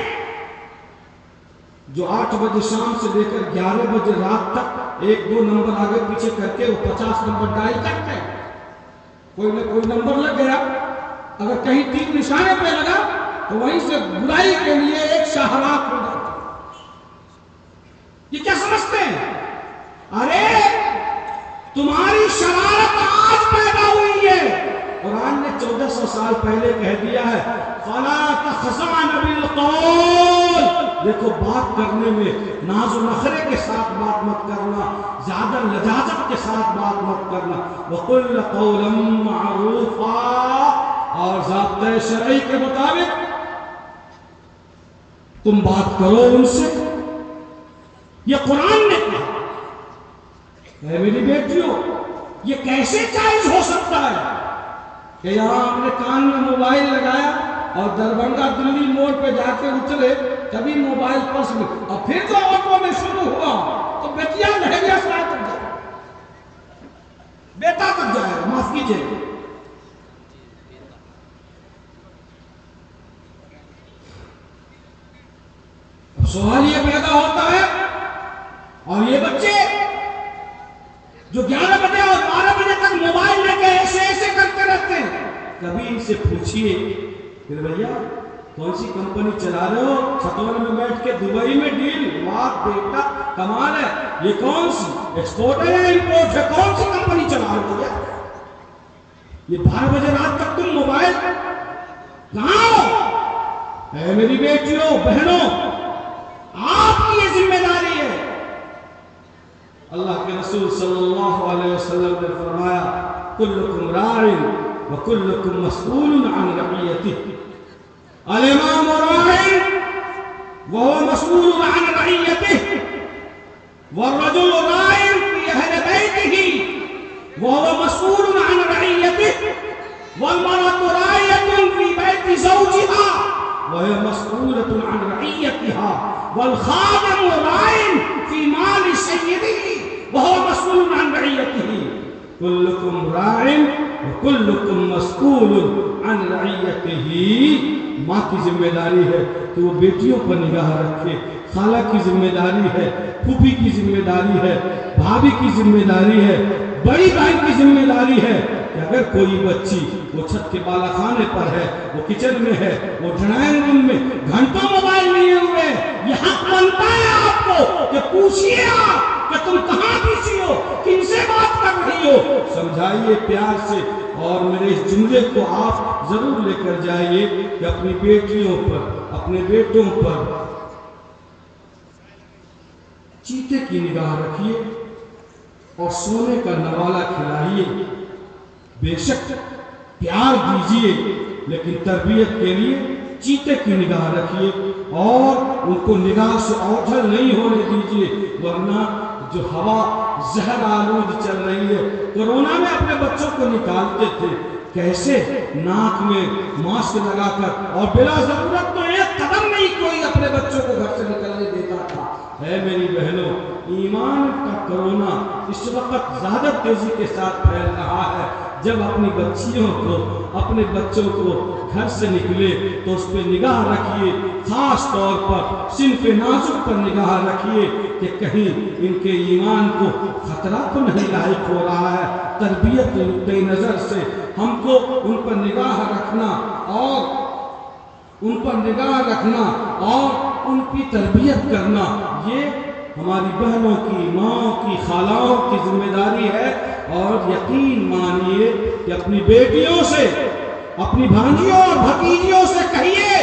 جو 8 بجے شام سے لے کر 11 بجے رات تک 1-2 نمبر آگے پیچھے کر کے وہ 50 نمبر ڈائل کرتے ہیں. کوئی نہ کوئی نمبر لگ گیا، اگر کہیں تیر نشانے پہ لگا تو وہیں سے برائی کے لیے ایک شاہراہ ہو جاتا. یہ کیا سمجھتے ہیں؟ ارے تمہاری شرارت آج پیدا ہوئی ہے. قرآن نے 1400 سال پہلے کہہ دیا ہے فَلَا تَخْضَعْنَ بِالْقَوْلِ. دیکھو بات کرنے میں ناز و نخرے کے ساتھ بات مت کرنا، زیادہ لجاجت کے ساتھ بات مت کرنا. وَقُلْ قَوْلًا مَعْرُوفًا. اور ضابطۂ شرعی کے مطابق تم بات کرو ان سے. یہ قرآن نے کہا. اے میری بیٹیوں، یہ کیسے جائز ہو سکتا ہے کہ یہاں ہم نے کان میں موبائل لگایا اور دربھنگہ دلی موڑ پہ جا کے اترے، کبھی موبائل پرس میں، اور پھر جو آٹو میں شروع ہوا تو بیٹیا لہریا سرائے تک جائے، بیٹا تک جائے، معاف کیجئے. اب سوال یہ پیدا ہوتا ہے، اور یہ بچے جو 11 بجے اور 12 بجے تک موبائل لے کے ایسے ایسے کرتے رہتے ہیں، کبھی ان سے پوچھئے کہ بھیا کون سی کمپنی چلا رہے ہو؟ چھتون میں بیٹھ کے دبئی میں ڈیل، واہ بیٹا کمال ہے. یہ کون سی ایکسپورٹ ہے یا امپورٹ ہے؟ کون سی کمپنی چلا رہے ہو؟ یہ 12 بجے رات تک تم موبائل کہاں ہو؟ اے میری بیٹیوں بہنوں، آپ کی یہ ذمہ داری ہے. اللہ کے رسول صلی اللہ علیہ وسلم نے فرمایا کلکم راع وکلکم مسئول عن رعیتہ. الامام راع وهو مسئول عن رعیتہ، والرجل راع في اہل بیتہ وهو مسئول عن رعیتہ، والمرأة راعية في بيت زوجها وهي مسؤولة عن رعيتها، والخادم راع في مال سيده وهو مسؤول عن رعيته. كلكم راع وكلكم مسؤول عن رعيته. ماں کی ذمہ داری ہے کہ وہ بیٹیوں پر نگاہ رکھے، خالہ کی ذمہ داری ہے، پھوپھی کی ذمہ داری ہے، بھابھی کی ذمہ داری ہے، بڑی بہن کی ذمہ داری ہے کہ اگر کوئی بچی وہ چھت کے بالا خانے پر ہے، وہ کچن میں ہے، وہ ڈرائنگ روم میں گھنٹوں موبائل لیے ہوئے، یہ حق بنتا ہے آپ کو کہ پوچھئے آپ کہ تم کہاں بزی ہو، کن سے بات کر رہی ہو. سمجھائیے پیار سے، اور میرے اس جملے کو آپ ضرور لے کر جائیے کہ اپنی بیٹیوں پر، اپنے بیٹوں پر چیتے کی نگاہ رکھیے اور سونے کا نوالا کھلائیے. بے شک پیار دیجئے لیکن تربیت کے لیے چیتے کی نگاہ رکھیے اور ان کو نگاہ سے اوجھل نہیں ہونے دیجئے، ورنہ جو ہوا زہر آلود چل رہی ہے. کورونا میں اپنے بچوں کو نکالتے تھے، کیسے ناک میں ماسک لگا کر، اور بلا ضرورت تو ایک قدم نہیں کوئی اپنے بچوں کو گھر سے نکلنے دیتا تھا. ہے میری بہنوں، ایمان کا کورونا اس وقت زیادہ تیزی کے ساتھ پھیل رہا ہے. جب اپنی بچیوں کو اپنے بچوں کو گھر سے نکلے تو اس پہ نگاہ رکھیے، خاص طور پر صنف نازک پر نگاہ رکھیے کہ کہیں ان کے ایمان کو خطرہ تو نہیں لاحق ہو رہا ہے۔ تربیت نقطۂ نظر سے ہم کو ان پر نگاہ رکھنا اور ان کی تربیت کرنا، یہ ہماری بہنوں کی، ماں کی، خالاؤں کی ذمہ داری ہے۔ اور یقین مانیے کہ اپنی بیٹیوں سے، اپنی بھانجیوں اور بھتیجیوں سے کہیے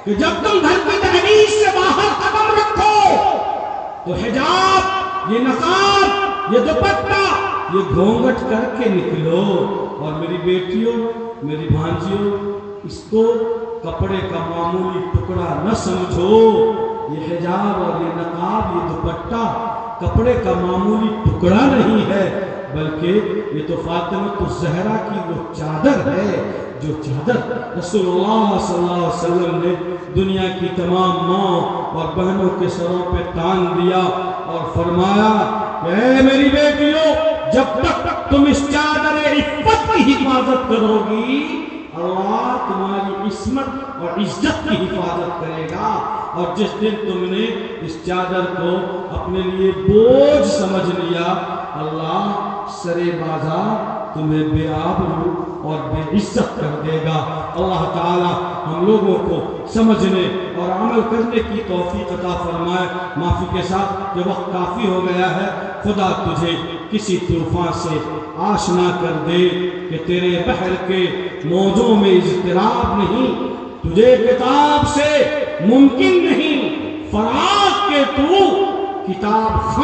کہ جب تم گھر کی دہلیز سے باہر قدم رکھو تو حجاب، یہ نقاب، یہ دوپٹہ، یہ گھونگھٹ کر کے نکلو۔ اور میری بیٹیوں، میری بھانجیوں، اس کو کپڑے کا معمولی ٹکڑا نہ سمجھو۔ یہ حجاب اور یہ نقاب، یہ دوپٹہ کپڑے کا معمولی ٹکڑا نہیں ہے، بلکہ یہ تو فاطمہ الزہرا کی وہ چادر ہے جو چادر رسول اللہ صلی اللہ علیہ وسلم نے دنیا کی تمام ماں اور بہنوں کے سروں پہ تان دیا اور فرمایا کہ اے میری بیٹیوں، جب تک تم اس چادر عفت کی حفاظت کرو گی، اللہ تمہاری عصمت اور عزت کی حفاظت کرے گا۔ اور جس دن تم نے اس چادر کو اپنے لیے بوجھ سمجھ لیا، اللہ سرے بازار تمہیں بے آبرو اور بے عزت کر دے گا۔ اللہ تعالی ہم لوگوں کو سمجھنے اور عمل کرنے کی توفیق عطا فرمائے۔ معافی کے ساتھ کہ وقت کافی ہو گیا ہے، خدا تجھے کسی طوفان سے آشنا کر دے کہ تیرے بحر کے موجوں میں اضطراب نہیں، تجھے کتاب سے ممکن نہیں، فراق کے تو کتاب